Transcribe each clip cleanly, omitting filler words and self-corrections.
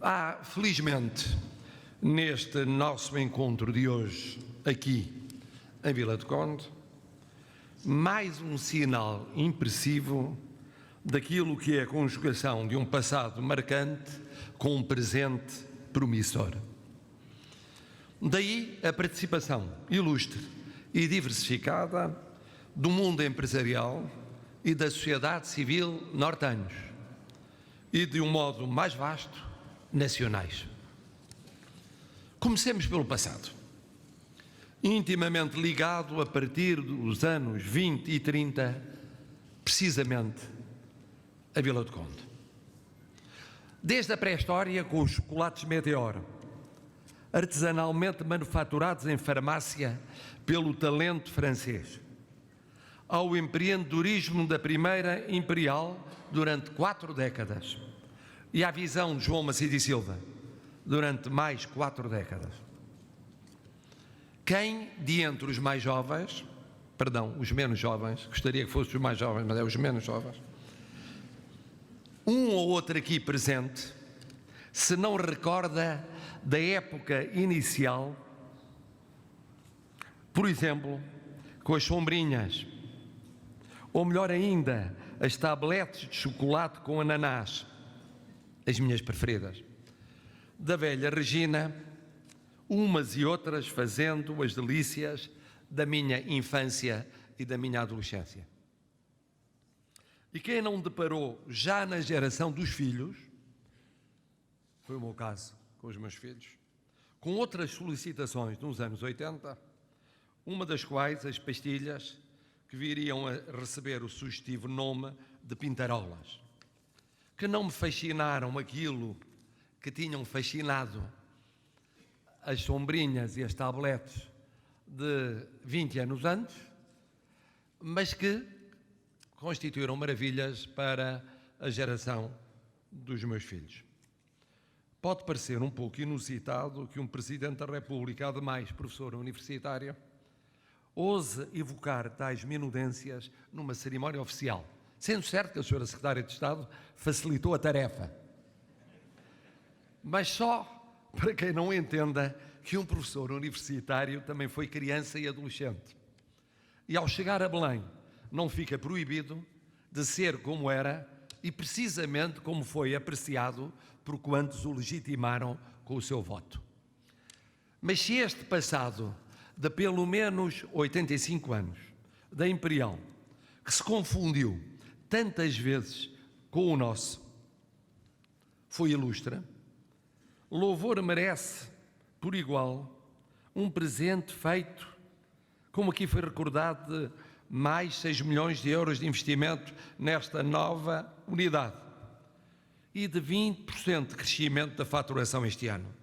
Há, felizmente, neste nosso encontro de hoje, aqui em Vila do Conde, mais um sinal impressivo daquilo que é a conjugação de um passado marcante com um presente promissor. Daí a participação ilustre e diversificada do mundo empresarial e da sociedade civil nortenhos e, de um modo mais vasto, nacionais. Comecemos pelo passado, intimamente ligado a partir dos anos 20 e 30, precisamente a Vila do Conde. Desde a pré-história, com os chocolates Meteor, artesanalmente manufaturados em farmácia pelo talento francês, ao empreendedorismo da primeira Imperial durante 4 décadas e à visão de João Macedo e Silva durante mais 4 décadas. Quem de entre os mais jovens, os menos jovens, gostaria que fossem os mais jovens, mas é os menos jovens, um ou outro aqui presente, se não recorda da época inicial, por exemplo, com as sombrinhas, ou melhor ainda, as tabletes de chocolate com ananás, as minhas preferidas, da velha Regina, umas e outras fazendo as delícias da minha infância e da minha adolescência. E quem não deparou já na geração dos filhos, foi o meu caso com os meus filhos, com outras solicitações nos anos 80, uma das quais as pastilhas que viriam a receber o sugestivo nome de pintarolas, que não me fascinaram aquilo que tinham fascinado as sombrinhas e as tabletes de 20 anos antes, mas que constituíram maravilhas para a geração dos meus filhos. Pode parecer um pouco inusitado que um Presidente da República, ademais professor universitário, ouse evocar tais minudências numa cerimónia oficial, sendo certo que a senhora Secretária de Estado facilitou a tarefa. Mas só para quem não entenda que um professor universitário também foi criança e adolescente. E ao chegar a Belém, não fica proibido de ser como era e precisamente como foi apreciado por quantos o legitimaram com o seu voto. Mas se este passado de pelo menos 85 anos da Imperial, que se confundiu tantas vezes com o nosso, foi ilustre, louvor merece, por igual, um presente feito, como aqui foi recordado, de mais 6 milhões de euros de investimento nesta nova unidade e de 20% de crescimento da faturação este ano.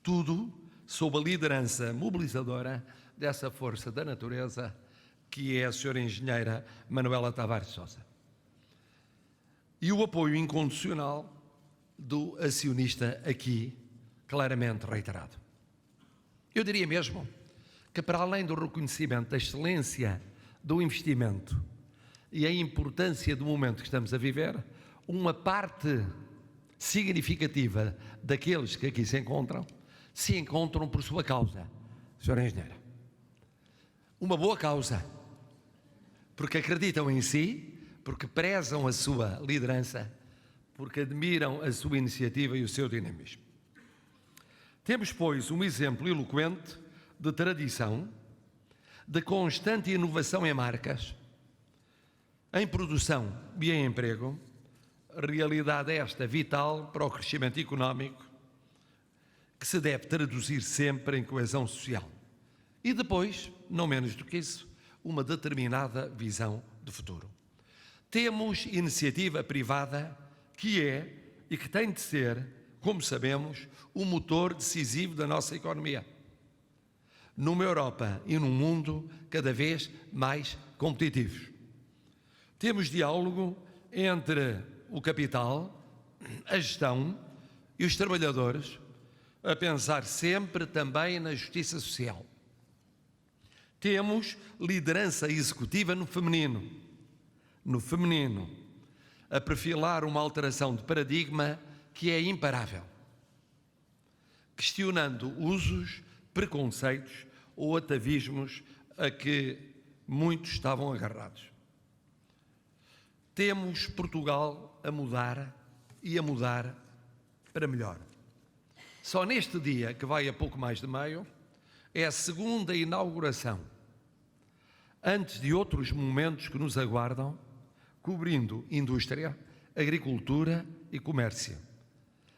Tudo sob a liderança mobilizadora dessa força da natureza que é a senhora engenheira Manuela Tavares de Sousa. E o apoio incondicional do acionista aqui claramente reiterado. Eu diria mesmo que, para além do reconhecimento da excelência do investimento e a importância do momento que estamos a viver, uma parte significativa daqueles que aqui se encontram por sua causa, senhora engenheira. Uma boa causa, porque acreditam em si, porque prezam a sua liderança, porque admiram a sua iniciativa e o seu dinamismo. Temos, pois, um exemplo eloquente de tradição, de constante inovação em marcas, em produção e em emprego, realidade esta vital para o crescimento económico, que se deve traduzir sempre em coesão social. E depois, não menos do que isso, uma determinada visão de futuro. Temos iniciativa privada que é e que tem de ser, como sabemos, o motor decisivo da nossa economia. Numa Europa e num mundo cada vez mais competitivos. Temos diálogo entre o capital, a gestão e os trabalhadores, a pensar sempre também na justiça social. Temos liderança executiva no feminino, a perfilar uma alteração de paradigma que é imparável. questionando usos, preconceitos ou atavismos a que muitos estavam agarrados. Temos Portugal a mudar e a mudar para melhor. Só neste dia, que vai a pouco mais de maio, é a segunda inauguração, antes de outros momentos que nos aguardam, cobrindo indústria, agricultura e comércio,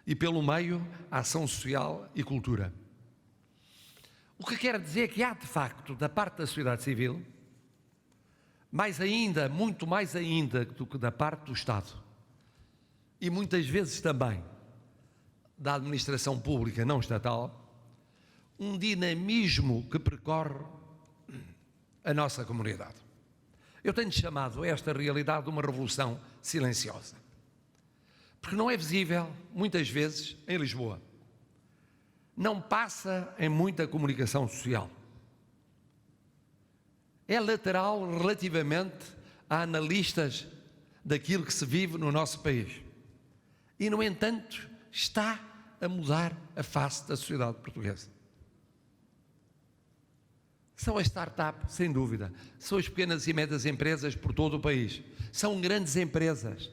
e pelo meio, ação social e cultura. O que quer dizer que há, de facto, da parte da sociedade civil, mais ainda, muito mais ainda do que da parte do Estado, e muitas vezes também da administração pública não estatal, um dinamismo que percorre a nossa comunidade. Eu tenho chamado esta realidade uma revolução silenciosa, porque não é visível, muitas vezes, em Lisboa. Não passa em muita comunicação social. É lateral relativamente a analistas daquilo que se vive no nosso país. E, no entanto, está a mudar a face da sociedade portuguesa. São as startups, sem dúvida. São as pequenas e médias empresas por todo o país. São grandes empresas.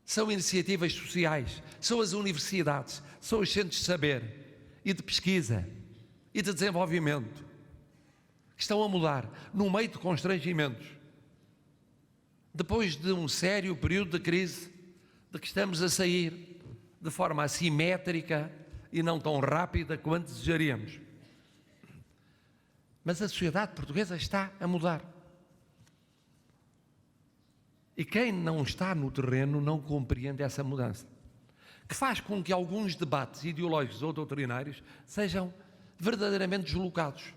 São iniciativas sociais. São as universidades. São os centros de saber e de pesquisa e de desenvolvimento que estão a mudar no meio de constrangimentos. Depois de um sério período de crise, de que estamos a sair de forma assimétrica e não tão rápida quanto desejaríamos. Mas a sociedade portuguesa está a mudar. E quem não está no terreno não compreende essa mudança, que faz com que alguns debates ideológicos ou doutrinários sejam verdadeiramente deslocados,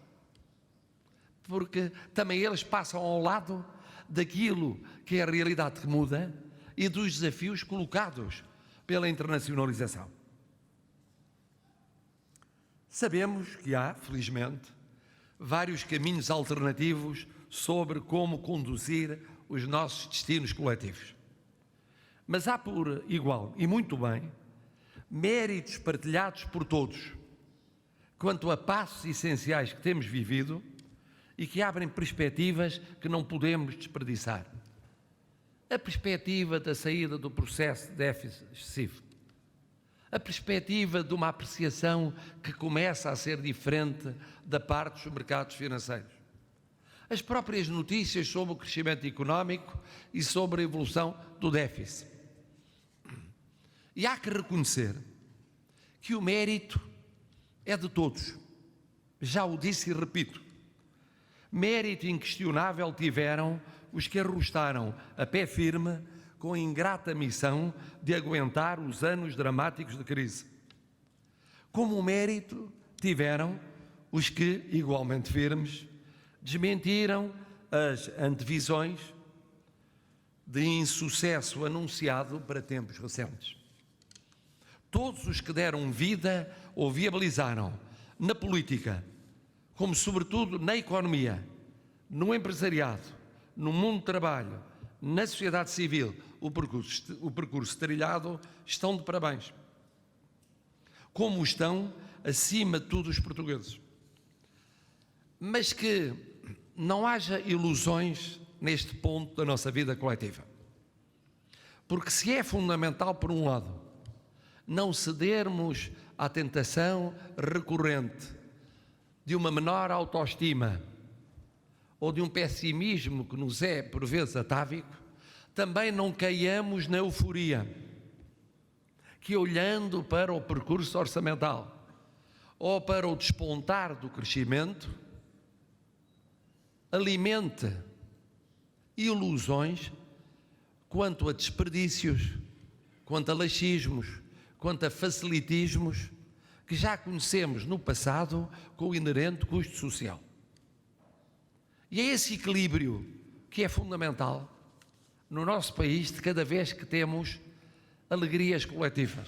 porque também eles passam ao lado daquilo que é a realidade que muda e dos desafios colocados pela internacionalização. Sabemos que há, felizmente, vários caminhos alternativos sobre como conduzir os nossos destinos coletivos. Mas há por igual, e muito bem, méritos partilhados por todos, quanto a passos essenciais que temos vivido e que abrem perspectivas que não podemos desperdiçar. A perspectiva da saída do processo de déficit excessivo. A perspectiva de uma apreciação que começa a ser diferente da parte dos mercados financeiros. As próprias notícias sobre o crescimento económico e sobre a evolução do déficit. E há que reconhecer que o mérito é de todos. Já o disse e repito. Mérito inquestionável tiveram os que arrostaram a pé firme com a ingrata missão de aguentar os anos dramáticos de crise. Como o mérito tiveram os que, igualmente firmes, desmentiram as antevisões de insucesso anunciado para tempos recentes. Todos os que deram vida ou viabilizaram na política, como sobretudo na economia, no empresariado, no mundo do trabalho, na sociedade civil, o percurso trilhado, estão de parabéns. Como estão, acima de tudo, os portugueses. Mas que não haja ilusões neste ponto da nossa vida coletiva. Porque se é fundamental, por um lado, não cedermos à tentação recorrente de uma menor autoestima ou de um pessimismo que nos é, por vezes, atávico, também não caiamos na euforia, que olhando para o percurso orçamental ou para o despontar do crescimento, alimente ilusões quanto a desperdícios, quanto a laxismos, quanto a facilitismos que já conhecemos no passado com o inerente custo social. E é esse equilíbrio que é fundamental no nosso país de cada vez que temos alegrias coletivas.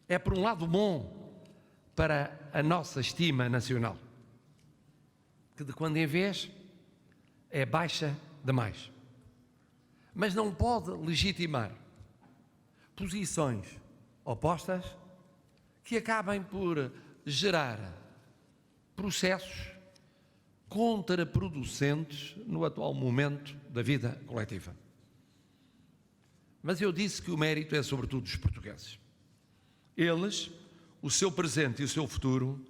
É, por um lado, bom para a nossa estima nacional, que de quando em vez é baixa demais. Mas não pode legitimar posições opostas que acabem por gerar processos contraproducentes no atual momento da vida coletiva. Mas eu disse que o mérito é sobretudo dos portugueses. Eles, o seu presente e o seu futuro,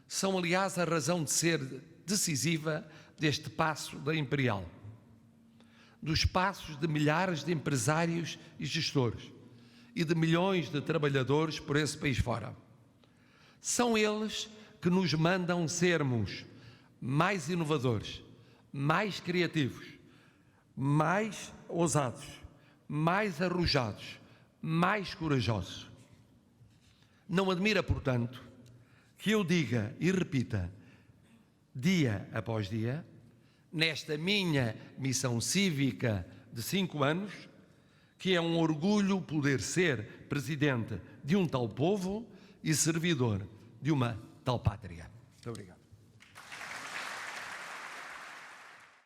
são aliás a razão de ser decisiva deste passo da Imperial, dos passos de milhares de empresários e gestores e de milhões de trabalhadores por esse país fora. São eles que nos mandam sermos mais inovadores, mais criativos, mais ousados, mais arrojados, mais corajosos. Não admira, portanto, que eu diga e repita, dia após dia, nesta minha missão cívica de 5 anos, que é um orgulho poder ser presidente de um tal povo e servidor de uma tal pátria. Muito obrigado.